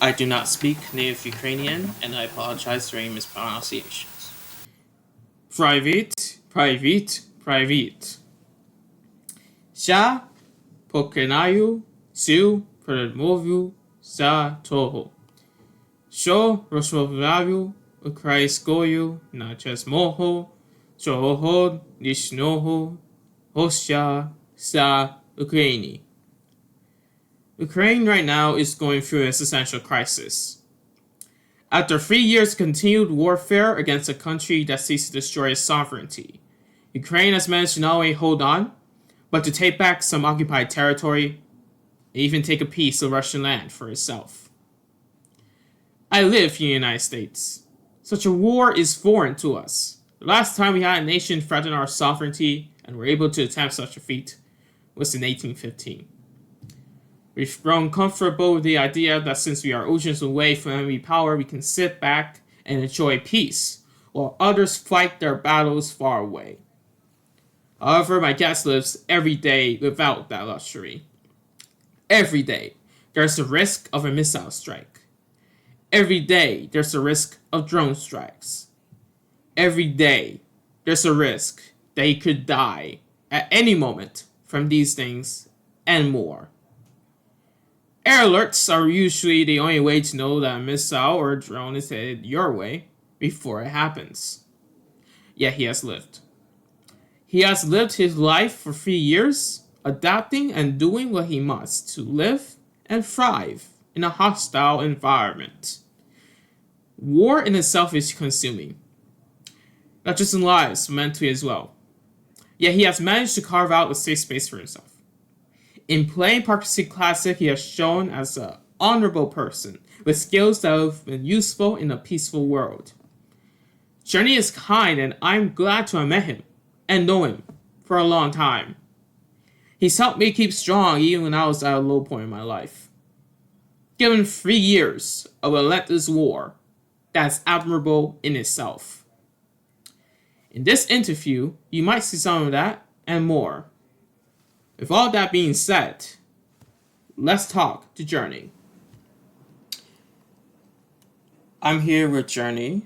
I do not speak native Ukrainian, and I apologize for any mispronunciations. Private, private, private. Sha pokenayu su permovu za toho. Sho rozmawiają ukraińskiego na czesmoho, czoho nishnoho, hostia sa Ukraini. Ukraine right now is going through an existential crisis. After 3 years of continued warfare against a country that seeks to destroy its sovereignty, Ukraine has managed to not only hold on, but to take back some occupied territory and even take a piece of Russian land for itself. I live in the United States. Such a war is foreign to us. The last time we had a nation threaten our sovereignty and were able to attempt such a feat was in 1815. We've grown comfortable with the idea that since we are oceans away from enemy power, we can sit back and enjoy peace, while others fight their battles far away. However, my guest lives every day without that luxury. Every day, there's the risk of a missile strike. Every day, there's a risk of drone strikes. Every day, there's a risk that he could die at any moment from these things and more. Air alerts are usually the only way to know that a missile or a drone is headed your way before it happens. Yet he has lived. He has lived his life for 3 years, adapting and doing what he must to live and thrive in a hostile environment. War in itself is consuming, not just in lives, mentally as well. Yet he has managed to carve out a safe space for himself. In playing Park City Classic, he has shown as an honorable person with skills that have been useful in a peaceful world. Journey is kind, and I'm glad to have met him and know him for a long time. He's helped me keep strong even when I was at a low point in my life. Given 3 years of relentless war, that's admirable in itself. In this interview, you might see some of that and more. With all that being said, let's talk to Journey. I'm here with Journey,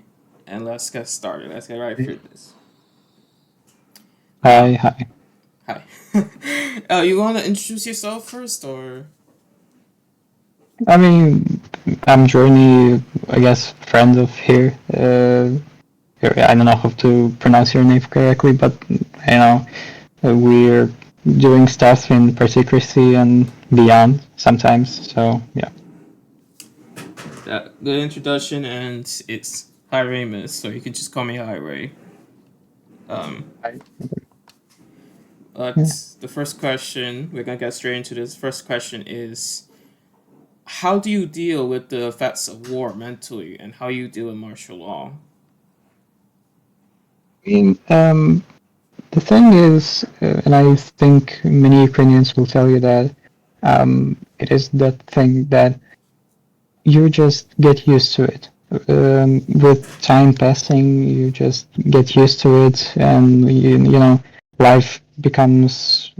and let's get started. Let's get right through this. Uh, Hi, hi. Hi. You want to introduce yourself first, or? I mean, I'm Journey, I guess, friend of here. I don't know how to pronounce your name correctly, but we're doing stuff in Particracy and beyond sometimes. So yeah. That good introduction, and it's Hi Ramus, so you can just call me Hi Ray. Um, Hi. but Yeah. the first question, we're gonna get straight into this. First question is, how do you deal with the effects of war mentally, and how you deal with martial law? I mean, the thing is, and I think many Ukrainians will tell you that it is that thing that you just get used to it. With time passing, you just get used to it, and life becomes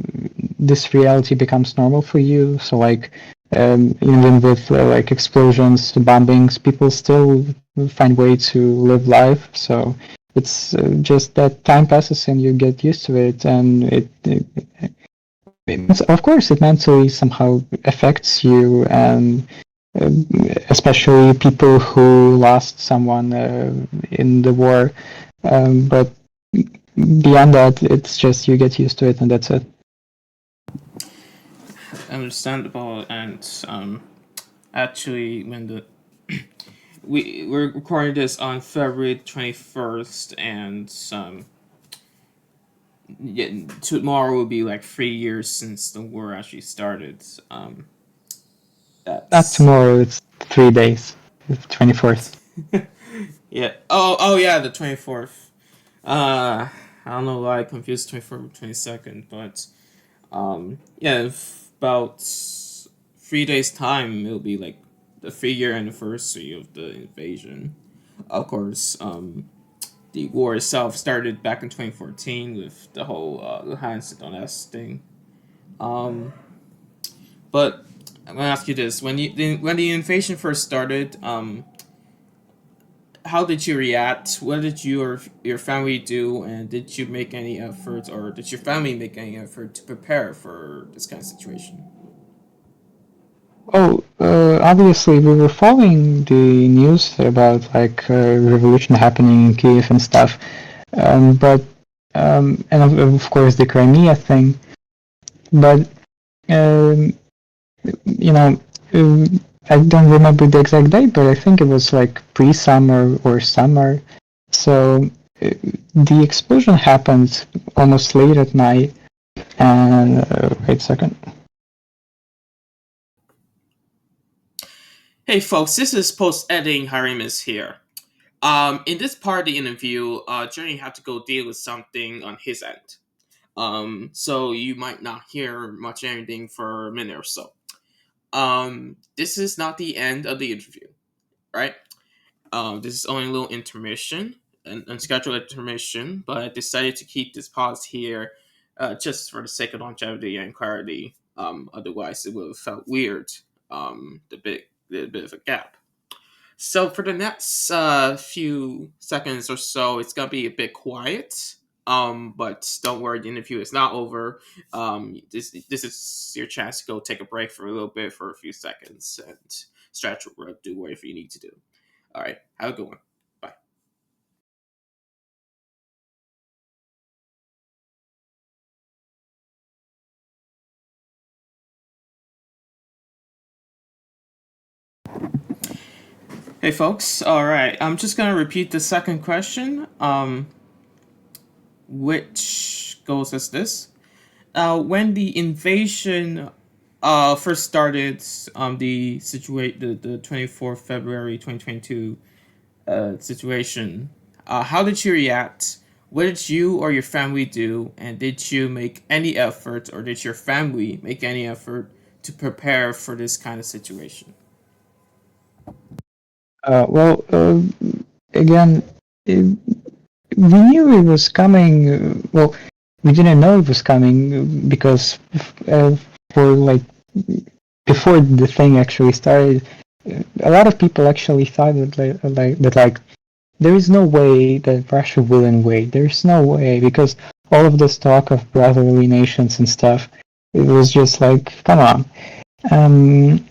this reality becomes normal for you. So like, even with like explosions, bombings, people still find way to live life. So it's just that time passes and you get used to it, and of course it mentally somehow affects you, and um, especially people who lost someone in the war. But beyond that, it's just you get used to it, and that's it. Understandable, and actually, when the we're recording this on February 21st, and yeah, tomorrow will be like 3 years since the war actually started. Not That's tomorrow, it's 3 days, 24th. yeah. Oh yeah, the 24th. I don't know why I confused 24th with 22nd, but yeah, about 3 days time, it'll be like the 3 year anniversary of the invasion. Of course, the war itself started back in 2014 with the whole Luhansk Donetsk thing. Um, but I'm gonna ask you this: when the invasion first started, how did you react? What did your family do, and did you make any efforts, or did your family make any effort to prepare for this kind of situation? Oh, obviously we were following the news about like revolution happening in Kiev and stuff, but and of course the Crimea thing, but um, you know, I don't remember the exact date, but I think it was like pre-summer or summer. So the explosion happened almost late at night, and wait a second. Hey folks, this is post editing Harimis here. In this part of the interview, Journey had to go deal with something on his end. So you might not hear much anything for a minute or so. This is not the end of the interview, right? This is only a little intermission, an unscheduled intermission, but I decided to keep this pause here just for the sake of longevity and clarity. Otherwise, it would have felt weird, the bit of a gap. So for the next few seconds or so, it's gonna be a bit quiet. But don't worry, the interview is not over. This is your chance to go take a break for a little bit for a few seconds and stretch or do whatever you need to do. All right, have a good one. Bye. Hey folks. All right, I'm just gonna repeat the second question. Which goes as this: when the invasion first started, the 24th February 2022 situation, how did you react? What did you or your family do? And did you make any effort, or did your family make any effort to prepare for this kind of situation? Well, again, it, we knew it was coming. Well, we didn't know it was coming because uh, for like before the thing actually started, a lot of people actually thought that there is no way that Russia will invade. There's no way because all of this talk of brotherly nations and stuff, it was just like, come on. Um,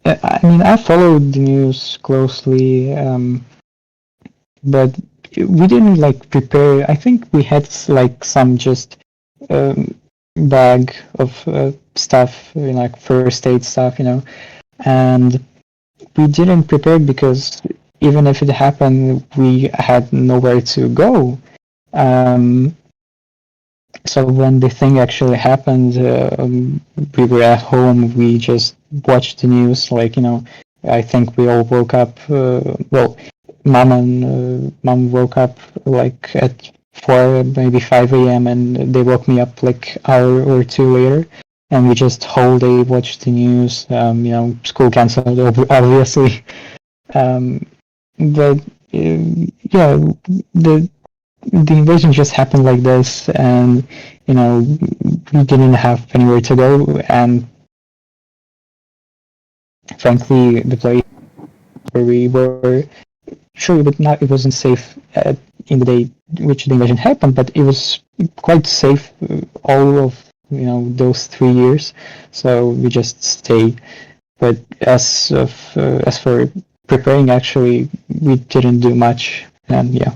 I mean, I followed the news closely, but we didn't like prepare. I think we had like some just um, bag of stuff, like first aid stuff, and we didn't prepare because even if it happened, we had nowhere to go. Um, so when the thing actually happened, we were at home. We just watched the news, I think we all woke up. Well, mom woke up like at 4, maybe 5 a.m., and they woke me up like hour or two later, and we just whole day watched the news. School canceled, obviously. Um, but yeah, the the invasion just happened like this, and we didn't have anywhere to go, and frankly, the place where we were, sure, it wasn't safe in the day which the invasion happened, but it was quite safe all of those 3 years. So we just stayed. But as for preparing, actually, we didn't do much, and yeah.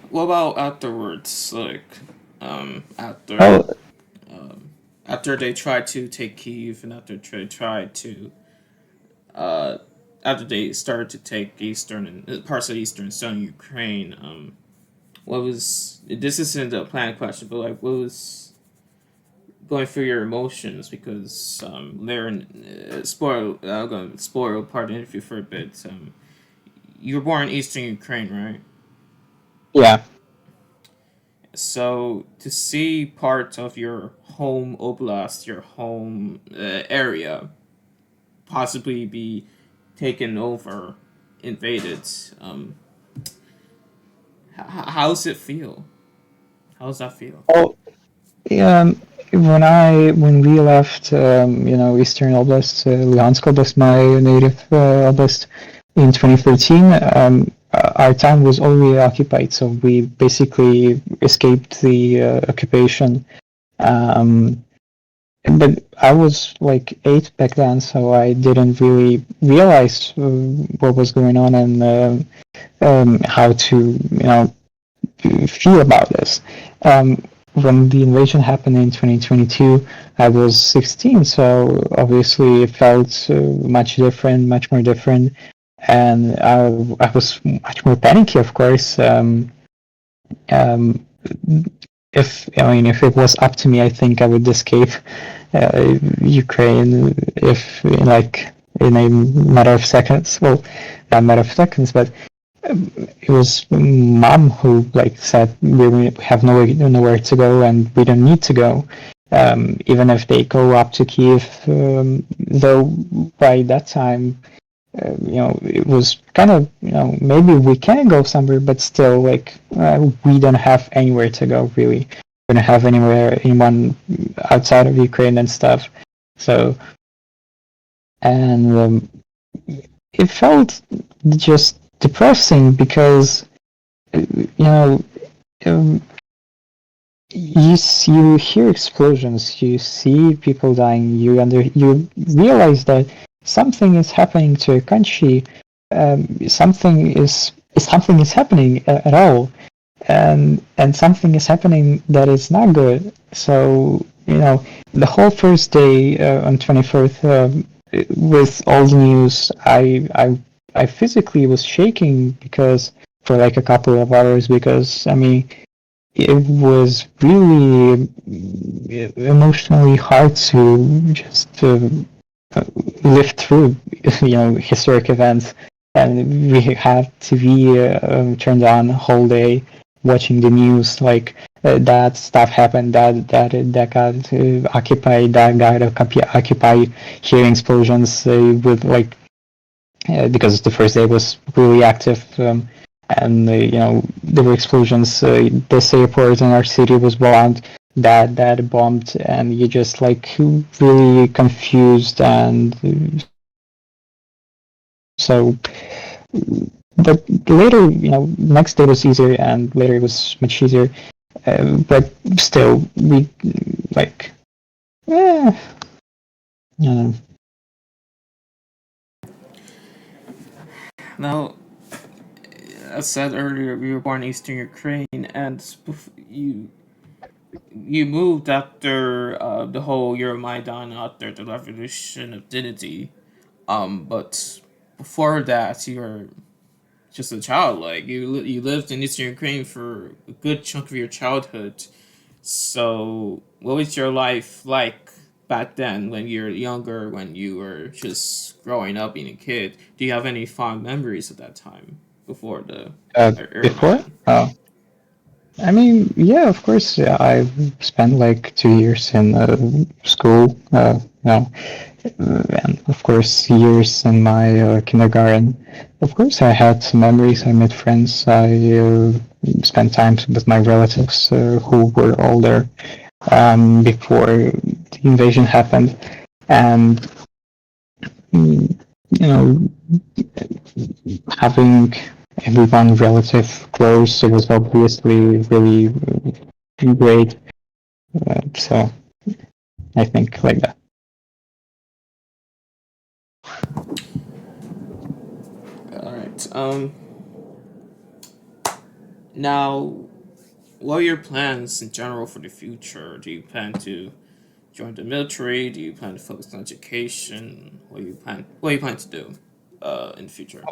What about afterwards? Like, after Oh, after they tried to take Kiev, and after they tried to uh, after they started to take eastern and parts of eastern and southern Ukraine. What was this? Isn't a planned question, but like, what was going through your emotions? Because Laren, spoil. I'm gonna spoil part of the interview for a bit. You were born in eastern Ukraine, right? yeah. So to see part of your home oblast, your home area, possibly be taken over, invaded. How's it feel? How's that feel? Oh, yeah. when we left, Eastern Oblast, Luhansk Oblast, my native oblast, in 2013, our town was already occupied, so we basically escaped the occupation. Um, but I was like 8 back then, so I didn't really realize what was going on and how to, feel about this. When the invasion happened in 2022, I was 16, so obviously it felt much different, much more different, and I was much more panicky, of course. Um, if it was up to me, I think I would escape Ukraine if in a matter of seconds. Well, not a matter of seconds, but it was mom who said we have nowhere to go and we don't need to go. Even if they go up to Kiev, though by that time, it was kind of, maybe we can go somewhere, but still, we don't have anywhere to go, really. We don't have anyone outside of Ukraine and stuff. So, and it felt just depressing because, um, you hear explosions, you see people dying, you realize that something is happening to a country, something is happening at all, and something is happening that is not good. So the whole first day on 24th, with all the news, I physically was shaking because for a couple of hours, because it was really emotionally hard to just live through, historic events. And we had TV turned on whole day, watching the news, that stuff happened, that got occupied, that got occupied, hearing explosions with because the first day was really active. And there were explosions. This airport in our city was bombed, that bombed, and you just really confused. And so, but later, next day was easier, and later it was much easier. But still, we I don't know. Now, as said earlier, you were born in Eastern Ukraine, and you moved after the whole Euromaidan, after the Revolution of Dignity. But before that, you were just a child. You lived in Eastern Ukraine for a good chunk of your childhood. So, what was your life like back then when you were younger, when you were just growing up, being a kid? Do you have any fond memories of that time before the Before? Euromaidan? Oh. Yeah, of course. Yeah, I've spent 2 years in school, and of course years in my kindergarten. Of course, I had some memories. I met friends. I spent time with my relatives who were older before the invasion happened, and having everyone relative close, it was obviously really great. So I think like that. All right. Now, what are your plans in general for the future? Do you plan to join the military? Do you plan to focus on education? What do you plan to do in the future?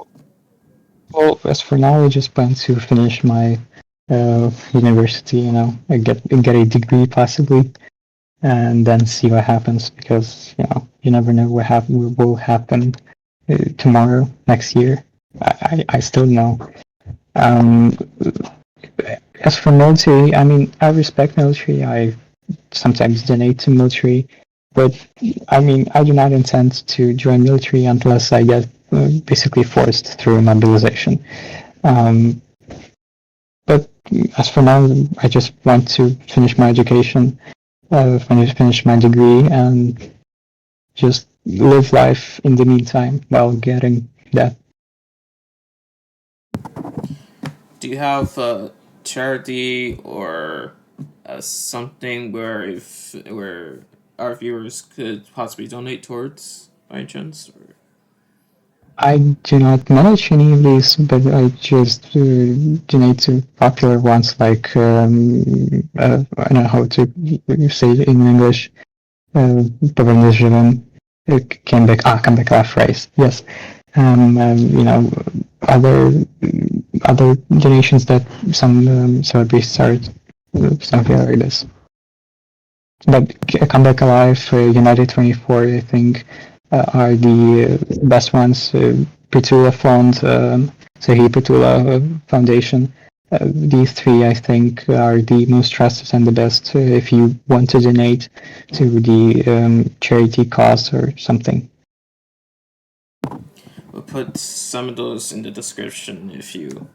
Well, as for now, I just plan to finish my university. And get a degree possibly, and then see what happens, because you never know what will happen tomorrow, next year. I still know. Um, as for military, I respect military. I sometimes donate to military, but I do not intend to join military unless I get basically forced through mobilization. Um, but as for now, I just want to finish my education, finish my degree and just live life in the meantime while getting that. Do you have a charity or something where our viewers could possibly donate towards by any chance? Or? I do not manage any of these, but I just donate to popular ones like I don't know how to say it in English. Pewnie żywym comeback laugh race. Yes. You know, other donations that some celebrities started, something like this. But Comeback Alive, United 24, I think, are the best ones. Petula Fund, Sahi Petula Foundation. These three, I think, are the most trusted and the best if you want to donate to the charity cause or something. We'll put some of those in the description if you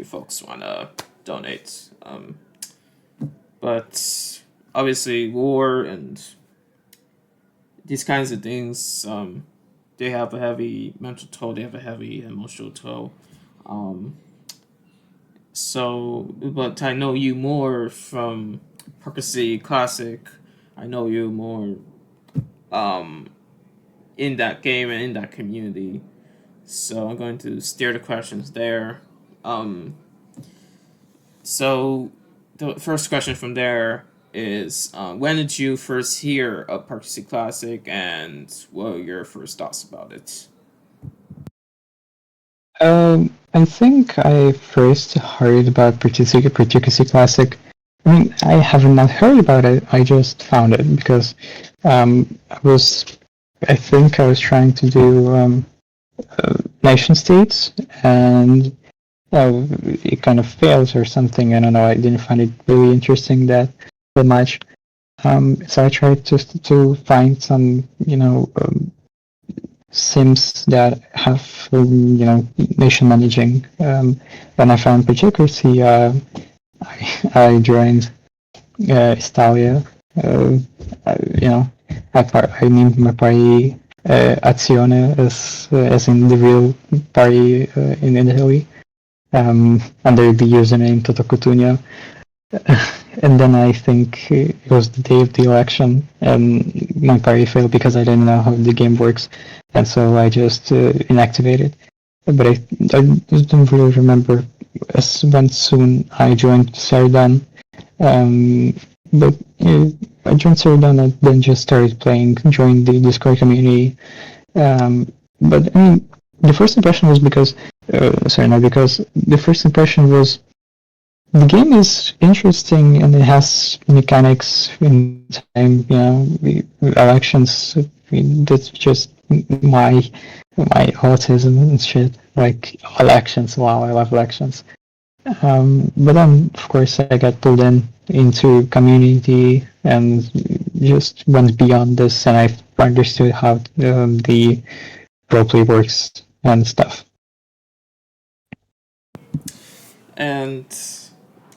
folks wanna donate. But obviously, war and these kinds of things, they have a heavy mental toll. They have a heavy emotional toll. So, but I know you more from Parker City Classic. I know you more in that game and in that community. So I'm going to steer the questions there. So the first question from there is when did you first hear of Parker City Classic and what were your first thoughts about it? I think I first heard about Partucci Classic. I mean, I have not heard about it. I just found it because I think I was trying to do nation states, and it kind of fails or something. I don't know. I didn't find it really interesting that much. So I tried to find some, sims that have, nation managing. When I found Pachecracy, I joined Estalia. I named my party Azione, as in the real party in Italy, under the username Toto Cotugno. And then I think it was the day of the election, and my party failed because I didn't know how the game works, and so I just inactivated. But I don't really remember when soon I joined Seridan. But I joined Seridan and then just started playing, joined the Discord community. But I mean, the first impression was because the first impression was the game is interesting and it has mechanics in time, elections. I mean, that's just my autism and shit. Like, elections, wow, I love elections. But then, of course, I got pulled into community and just went beyond this, and I understood how the roleplay works and stuff. And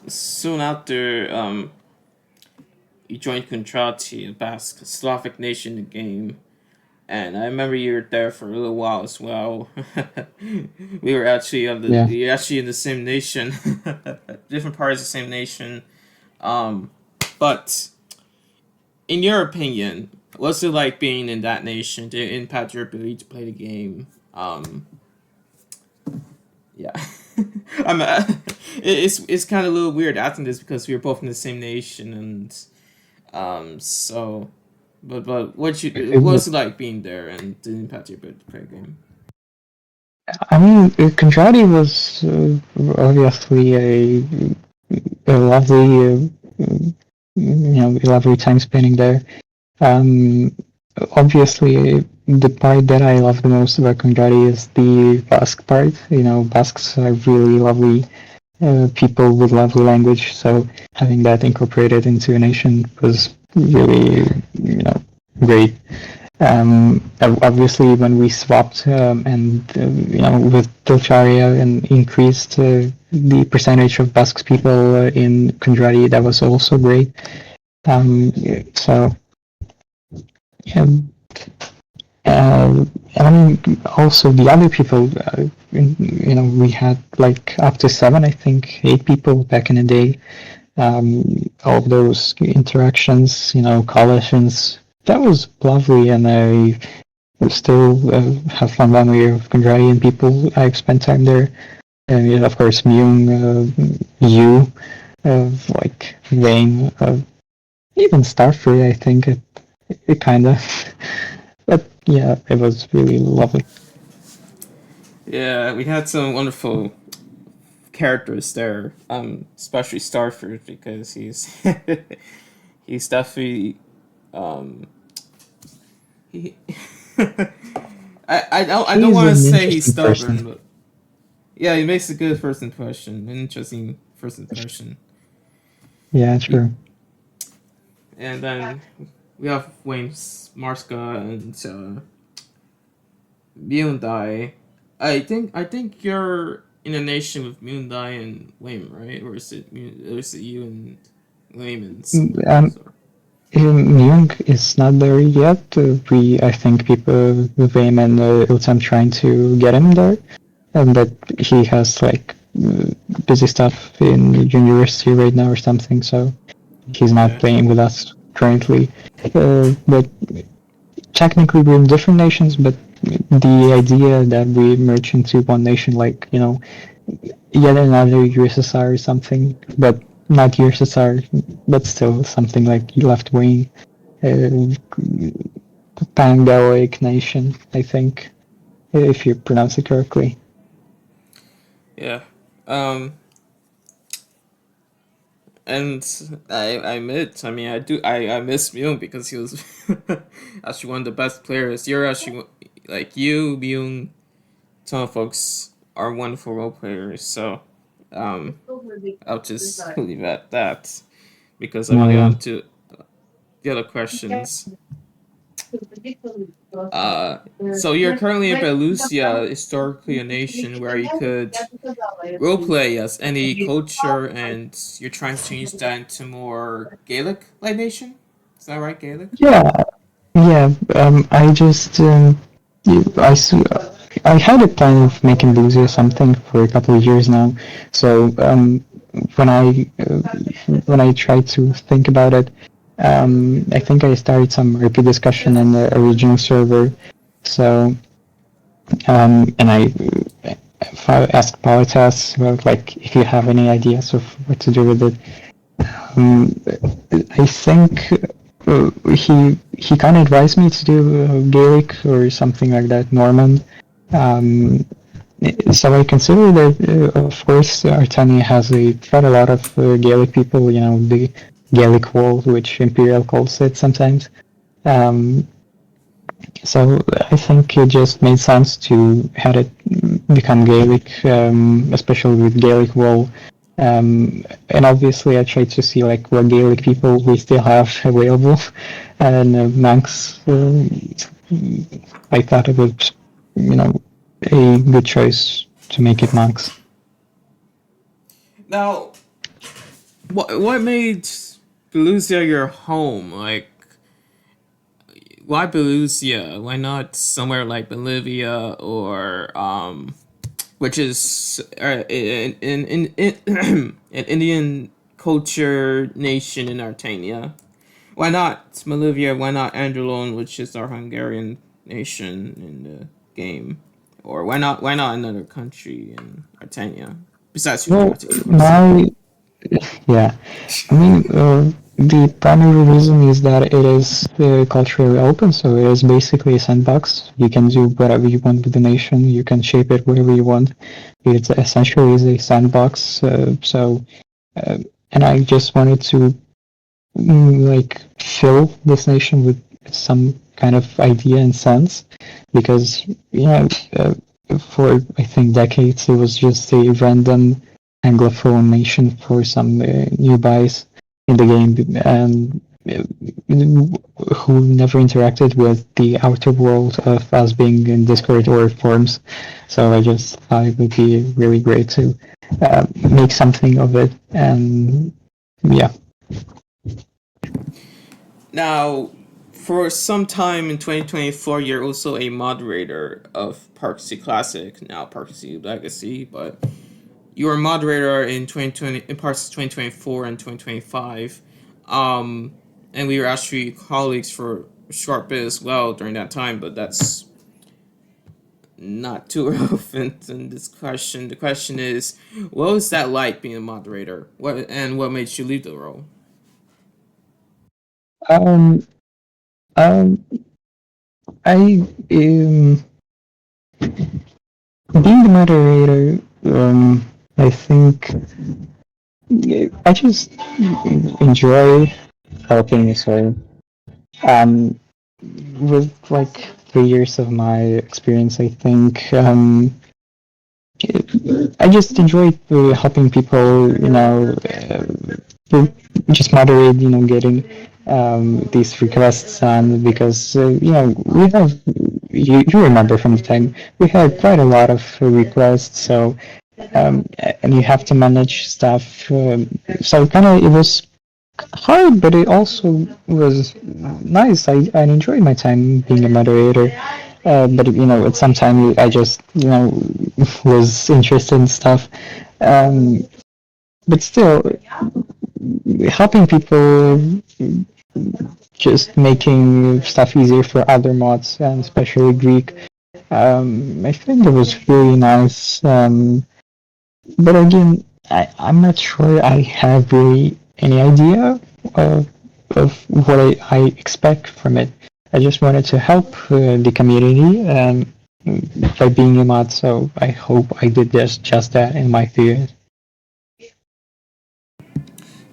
soon after, you joined Contrati, a Basque Slavic nation in the game, and I remember you were there for a little while as well. We were actually you're actually in the same nation, different parts of the same nation. But in your opinion, what's it like being in that nation? Did it impact your ability to play the game? Yeah. It's kind of a little weird asking this because we were both in the same nation, and so, but what was it like being there, and did it impact your ability to play the game? I mean, Contrati was obviously a lovely, lovely time spending there. Obviously, the part that I love the most about Contrati is the Basque part. Basques are really lovely people with lovely language, so having that incorporated into a nation was really, great. Obviously, when we swapped and with Pilcharia and increased the percentage of Basque people in Contrati, that was also great. So yeah, I mean, also the other people, we had like up to seven, I think, eight people back in the day. All of those interactions, coalitions, that was lovely, and I still have fun memory of Contrarian people. I spent time there. And yeah, of course, Myung, you, like Vayne, even Starfree, I think it kind of. But yeah, it was really lovely. Yeah, we had some wonderful characters there. Especially Starford because he's he's definitely um he. I don't He's want to an say he's interesting stubborn, person. but yeah, he makes a good first impression, an interesting first impression. Yeah, He, true. and then we have Wayne Marska and Myundai. I think you're in a nation with Myundai and Wayne, right? Or is it you and Layman Um, so Myung is not there yet. I think people with him and Iltam trying to get him there, but he has like busy stuff in university right now or something, so he's not okay. playing with us currently. But technically, we're in different nations, but the idea that we merge into one nation, like, yet another USSR or something, but not USSR, but still something like left wing, uh, Pan-Gallic nation, I think, if you pronounce it correctly. Yeah. Um and I admit, I mean, I miss Myung because he was actually one of the best players. You're actually like you, Myung, some folks are wonderful role players. So um I'll just leave it at that because I No, want to get yeah. on to the other questions. So you're currently in Belarus, historically a nation where you could roleplay as any culture, and you're trying to change that into more Gaelic like nation. Is that right, Gaelic? Yeah, yeah. I just, I, I had a plan of making Boozy or something for a couple of years now. So when I uh, when I tried to think about it, I think I started some RP discussion in the original server. So and I asked Politas about like if you have any ideas of what to do with it. Um, I think he kind of advised me to do Gaelic or something like that, Norman. Um, so I consider that, of course, Artania has quite a lot of Gaelic people. The Gaelic Wall, which Imperial calls it sometimes. Um, so I think it just made sense to have it become Gaelic, especially with Gaelic Wall. And obviously, I tried to see like what Gaelic people we still have available, and Manx. I thought it was, a good choice to make it Manx. Now, what made Belusia your home? Like, why Belusia? Why not somewhere like Bolivia or which is an Indian culture nation in Artania? Why not Bolivia? Why not Andalone, which is our Hungarian nation in the game? Or why not another country in Artania besides Well, University, of course? my yeah, I mean, the primary reason is that it is culturally open, so it is basically a sandbox. You can do whatever you want with the nation. You can shape it whatever you want. It essentially is a sandbox. Uh, and I just wanted to like fill this nation with some kind of idea and sense, because for I think decades it was just a random anglophone nation for some nearbys in the game, and who never interacted with the outer world of us being in Discord or forums. So I just thought it would be really great to make something of it, and yeah. Now, for some time in 2024, you're also a moderator of Park City Classic, now Park City Legacy, but you were a moderator in 2020, in parts of 2024 and 2025. Um, and we were actually colleagues for a short bit as well during that time, but that's not too relevant in this question. The question is, what was that like being a moderator? What made you leave the role? Um, um, I being the moderator. I think I just enjoy helping. So, um, with like 3 years of my experience, I think I just enjoy helping people. Just moderate. Getting these requests on because we have you remember from the time we had quite a lot of requests. So and you have to manage stuff. So kind of it was hard, but it also was nice. I enjoyed my time being a moderator. But at some time I just was interested in stuff. Um, but still, helping people, just making stuff easier for other mods, and especially Greek. I think it was really nice. But again, I'm not sure I have really any idea of, what I expect from it. I just wanted to help the community by being a mod, so I hope I did just that in my theory.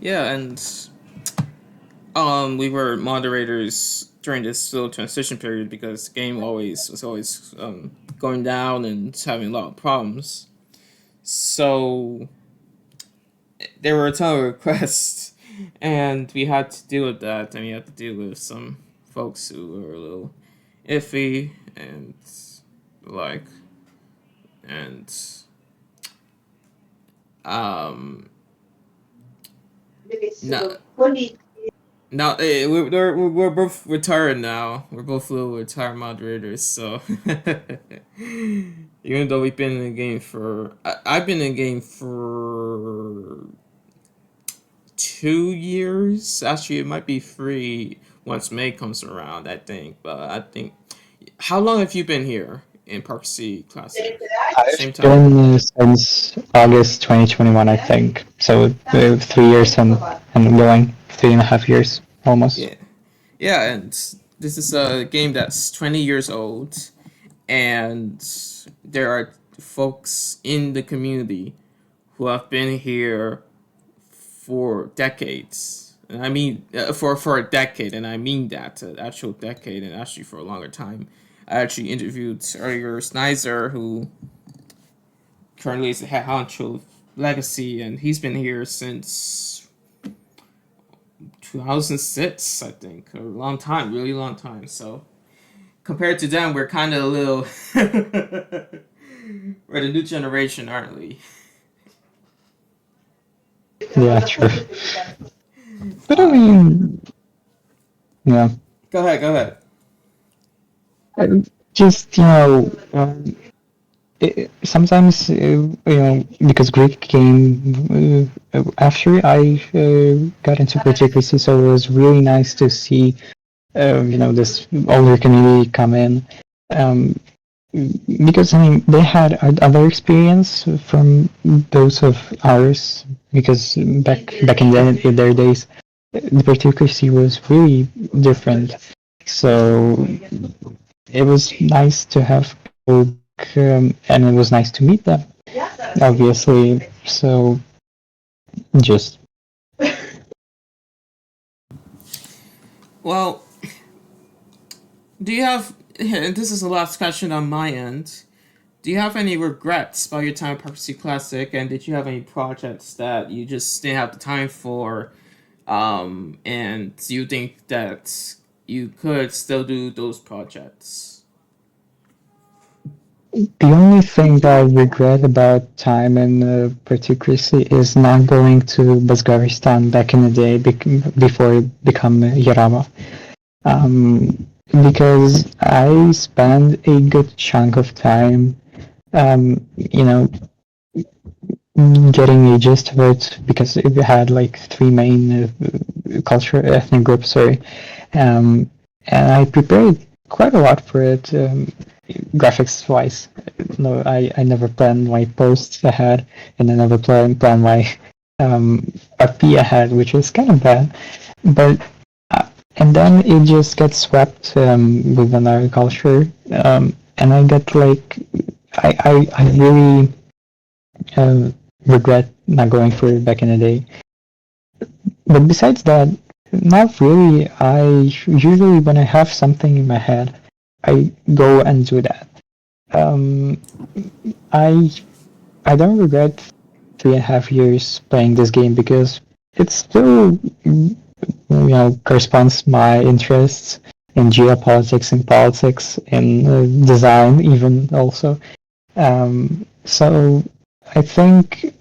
Yeah, and we were moderators during this little transition period because the game always going down and having a lot of problems. So there were a ton of requests, and we had to deal with that, and we had to deal with some folks who were a little iffy and like and um not now we're both retired now. We're both little retired moderators, so even though we've been in the game for I've been in the game for 2 years. Actually, it might be three once May comes around. I think, but I think. How long have you been here in Park City Classic? I've Same time. been since August 2021, I think. So 3 years and going 3.5 years almost. Yeah, yeah, and this is a game that's 20 years old, and there are folks in the community who have been here for decades. And I mean, for a decade, and I mean that, an actual decade, and actually for a longer time. I actually interviewed earlier Snizer, who currently is the head honcho of Legacy, and he's been here since 2006, I think, a long time, really long time. So compared to them, we're kind of a little, we're the new generation, aren't we? Yeah, true. But I Uh, mean, yeah. Go ahead, go ahead. Just sometimes because Greek came after I got into Particulars, so it was really nice to see this older community come in. Um, because I mean they had other experience from those of ours because back in their days the Particulars was really different. So it was nice to have people, and it was nice to meet them, obviously. So just Well, do you have, and this is the last question on my end, do you have any regrets about your time at Park City Classic, and did you have any projects that you just didn't have the time for, and do you think that you could still do those projects? The only thing that I regret about time in Particracy is not going to Basgaristan back in the day before it become Yarama. Because I spent a good chunk of time, you know, getting a gist of it because it had like three main ethnic groups, sorry. And I prepared quite a lot for it, graphics wise. No, I never planned my posts ahead, and I never planned my RP ahead, which is kind of bad. But and then it just gets swept with another culture, and I get like I really regret not going for it back in the day. But besides that, not really. I usually, when I have something in my head, I go and do that. Um, I I don't regret 3.5 years playing this game because it still, corresponds my interests in geopolitics, in politics, in design, even also. So I think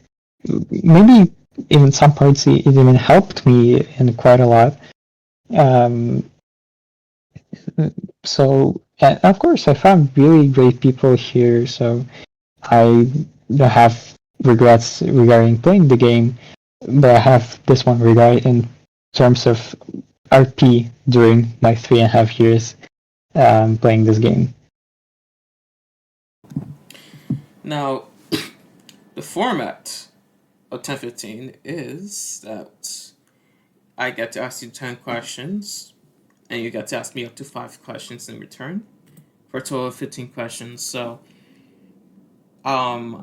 maybe in some parts it even helped me in quite a lot. Um, so of course I found really great people here, so I don't have regrets regarding playing the game, but I have this one regard in terms of RP during my 3.5 years playing this game. Now, the format of 1015 is that I get to ask you 10 questions, and you get to ask me up to 5 questions in return, for a total of 15 questions. So, I'm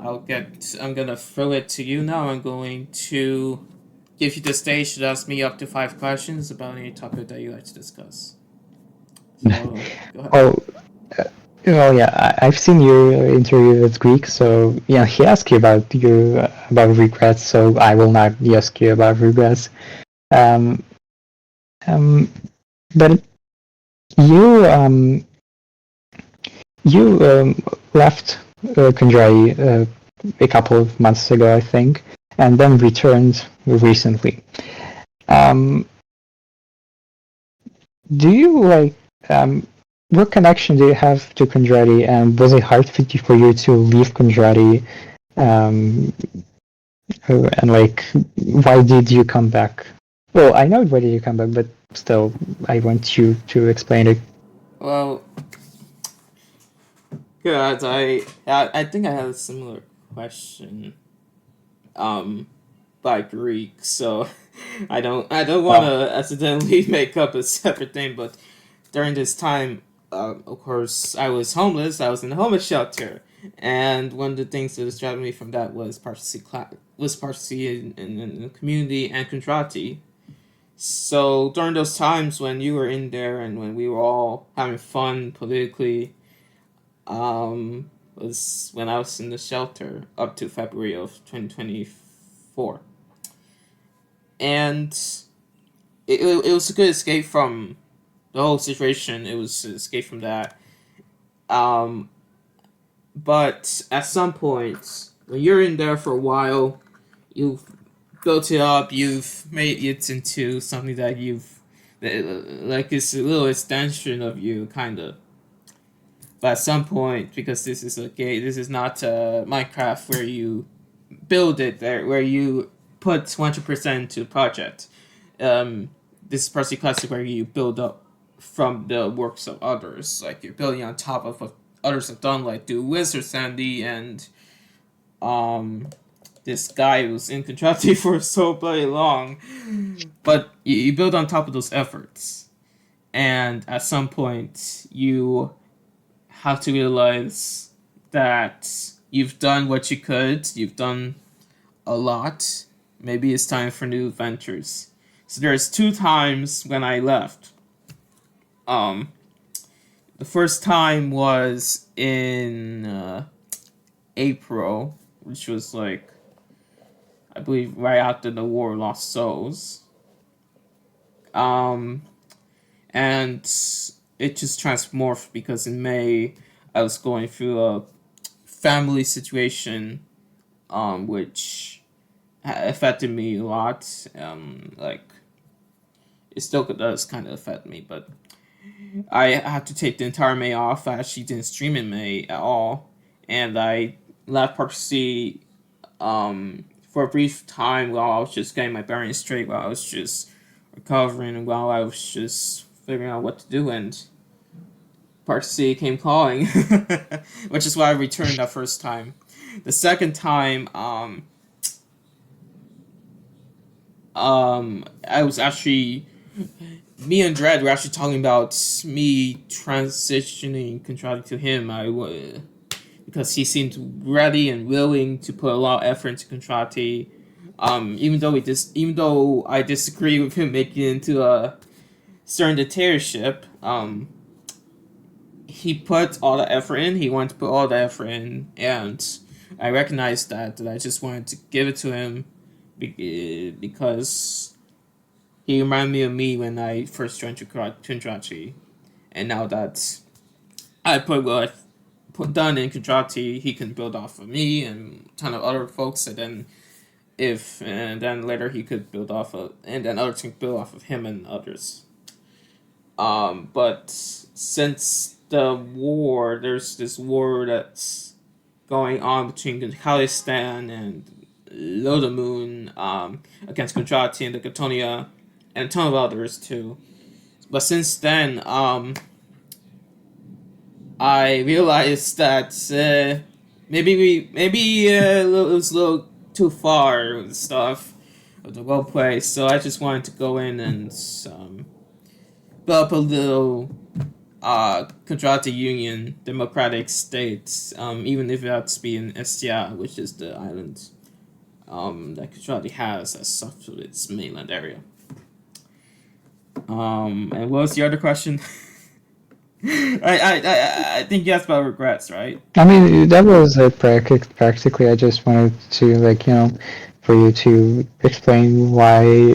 gonna throw it to you now. I'm going to give you the stage to ask me up to 5 questions about any topic that you like to discuss. So, go ahead. Oh, uh, well, yeah, I've seen your interview with Greek, so yeah, he asked you about regrets, so I will not ask you about regrets. Um, um, but you left Kunjai a couple of months ago, I think, and then returned recently. Um, do you like what connection do you have to Kunjari, and was it hard for you to leave Kunjari? Um, and like, why did you come back? Well, I know why did you come back, but still, I want you to explain it. Well, good. I think I have a similar question. By Greek, so I don't want Oh, to accidentally make up a separate thing. But during this time, of course, I was homeless. I was in a homeless shelter, and one of the things that distracted me from that was partially in the community and contrati. So during those times when you were in there and when we were all having fun politically, was when I was in the shelter up to February of 2024, and it was a good escape from the whole situation. It was an escape from that. Um, but at some point, when you're in there for a while, you've built it up. You've made it into something like it's a little extension of you, kind of. But at some point, because this is not Minecraft where you build it there, where you put 100% into the project. Um, this is Parsi Classic where you build up from the works of others. Like you're building on top of what others have done, like do Wizard Sandy and um this guy who's in Contracti for so bloody long. But you build on top of those efforts. And at some point you have to realize that you've done what you could, you've done a lot. Maybe it's time for new ventures. So there's 2 times when I left. Um, the first time was in April, which was like I believe right after the War of Lost Souls. Um, and it just transmorphed because in May I was going through family situation, which affected me a lot. Like it still does kind of affect me, but I had to take the entire May off. I actually didn't stream in May at all, and I left Park C for a brief time while I was just getting my bearings straight, while I was just recovering, and while I was just figuring out what to do. And Park C came calling, which is why I returned that first time. The second time, I was actually me and Dredd were actually talking about me transitioning Contrati to him. Because he seemed ready and willing to put a lot of effort into Contrati. Even though I disagree with him making it into a certain dictatorship, he put all the effort in. He wanted to put all the effort in, and I recognized that. I just wanted to give it to him because he reminded me of me when I first joined Contrati, and now that I put what I put done in Contrati, he can build off of me and a ton of other folks, and then later he could build off of, and then others can build off of him and others. But since the war, there's this war that's going on between Khalistan and Lodamoon, against Contrati and the Gatonia, and a ton of others too. But since then, I realized that maybe it was a little too far with stuff of the role play, so I just wanted to go in and build up a little Contrati Union democratic state, even if it had to be in Estia, which is the island that Contrati has as such of its mainland area. And what was the other question? I think you asked about regrets, right? I mean, that was practically. I just wanted to, for you to explain why.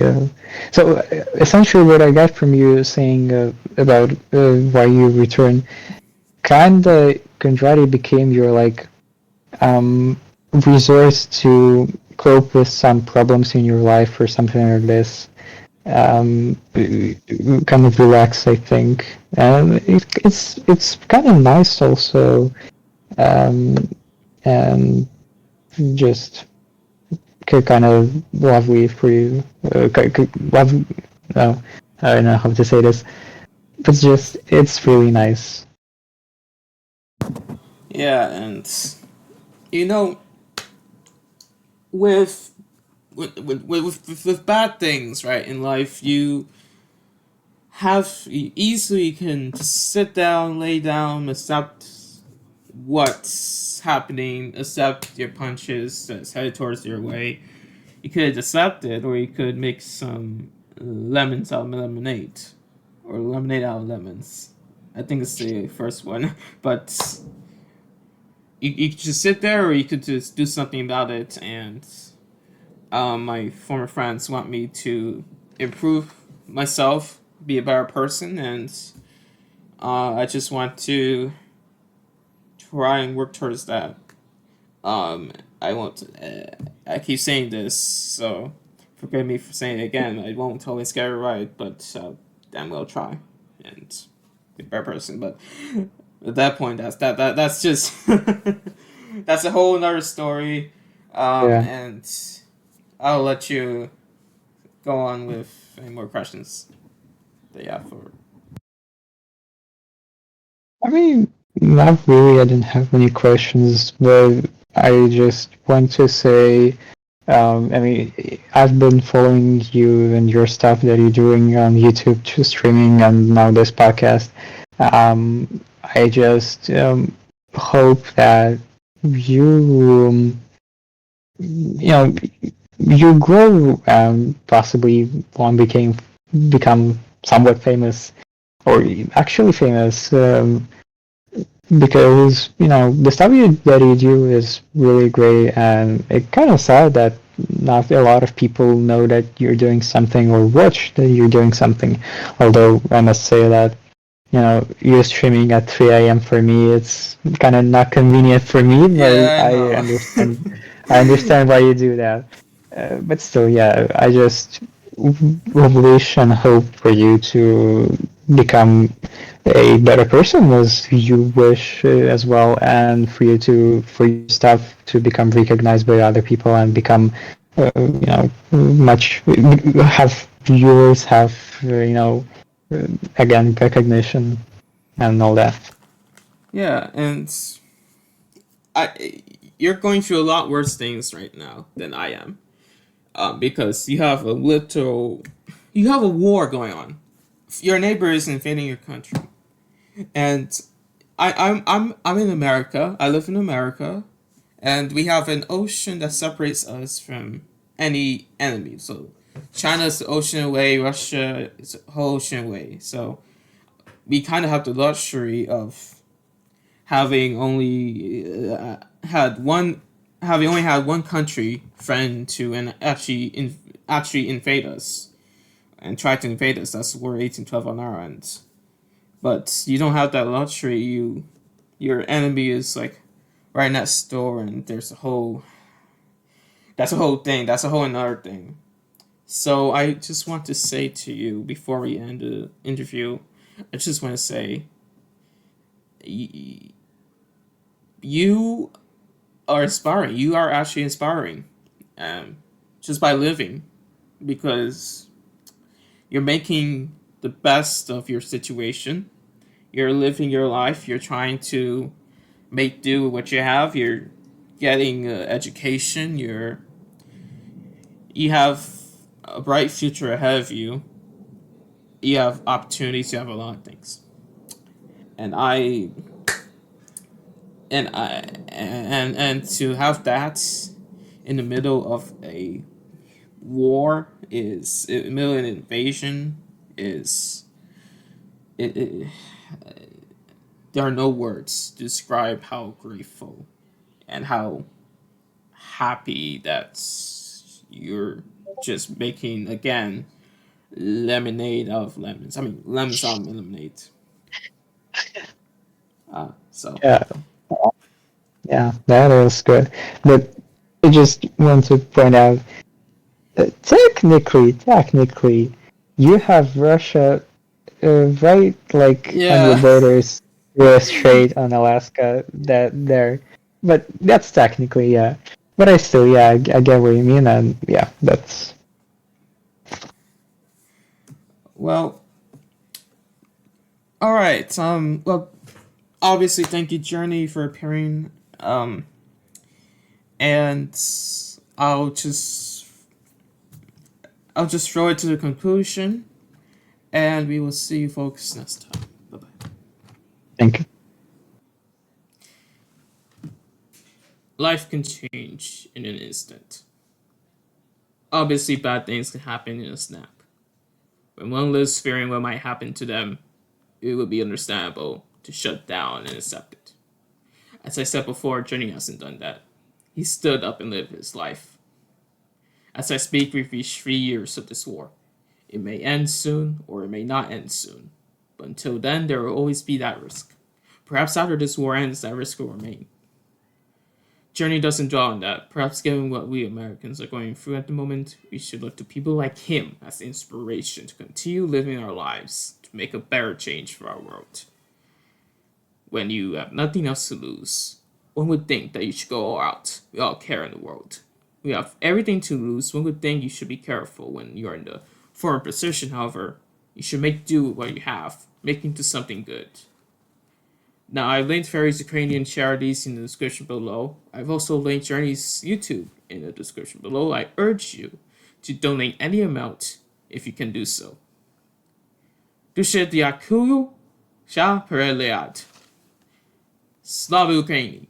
So essentially, what I got from you saying about why you return, kinda Contrati became your resource to cope with some problems in your life or something like this. Kind of relax, I think. It's kind of nice also, and just kind of lovely for you. No, I don't know how to say this, but it's really nice. Yeah, and with bad things, right, in life, you easily can just sit down, lay down, accept what's happening, accept your punches that's headed towards your way. You could accept it, or you could make some lemons out of lemonade, or lemonade out of lemons. I think it's the first one, but you could just sit there, or you could just do something about it. And my former friends want me to improve myself, be a better person, and I just want to try and work towards that. I won't. I keep saying this, so forgive me for saying it again. I won't always get it right, but damn well try and be a better person. But at that point, that's just that's a whole another story. And I'll let you go on with any more questions that you have for. I mean, not really. I didn't have any questions, but I just want to say, I mean, I've been following you and your stuff that you're doing on YouTube, to streaming, and now this podcast. I just hope that you, you grow, possibly become somewhat famous, or actually famous. Because the stuff that you do is really great, and it's kind of sad that not a lot of people know that you're doing something or watch that you're doing something. Although I must say that you streaming at 3 a.m. for me, it's kind of not convenient for me, but Yeah, I know. I understand why you do that. But still, yeah, I just wish and hope for you to become a better person as you wish as well, and for your stuff to become recognized by other people and become much have viewers, have again recognition and all that. Yeah, and I you're going through a lot worse things right now than I am, because you have a war going on. Your neighbor is invading your country, and I'm in America. I live in America, and we have an ocean that separates us from any enemy. So China's the ocean away, Russia is a whole ocean away. So we kind of have the luxury of having only had one having only had one country friend to and actually invade us and try to invade us. That's War 1812 on our end. But you don't have that luxury. Your enemy is like right next door, and there's a whole that's a whole thing. That's a whole another thing. So I just want to say to you before we end the interview, I just want to say you are inspiring. You are actually inspiring, just by living, because you're making the best of your situation. You're living your life. You're trying to make do with what you have. You're getting education. You have a bright future ahead of you. You have opportunities. You have a lot of things, and and to have that in the middle of a war is in the middle of an invasion is it there are no words to describe how grateful and how happy that you're just making again lemonade of lemons. I mean lemons on lemonade. So Yeah, yeah, that is good. But I just want to point out that technically, you have Russia right like on your yeah. borders with straight on Alaska that there, but that's technically yeah. But I still yeah I get what you mean, and yeah, that's Well, all right. Well, obviously, thank you, Journey, for appearing. And I'll just I'll just throw it to the conclusion, and we will see you folks next time. Bye bye. thank you. Life can change in an instant. Obviously, bad things can happen in a snap. When one lives fearing what might happen to them, it would be understandable to shut down and accept it. As I said before, Journey hasn't done that. He stood up and lived his life. As I speak, we've reached 3 years of this war. It may end soon, or it may not end soon. But until then, there will always be that risk. Perhaps after this war ends, that risk will remain. Journey doesn't dwell on that. Perhaps given what we Americans are going through at the moment, we should look to people like him as inspiration to continue living our lives to make a better change for our world. When you have nothing else to lose, one would think that you should go all out. We all care in the world. We have everything to lose. One would think you should be careful when you're in the foreign position, however. You should make do with what you have, make into something good. Now, I've linked various Ukrainian charities in the description below. I've also linked Journey's YouTube in the description below. I urge you to donate any amount if you can do so. Duše дякую, ша переляд. Slava Ukraini!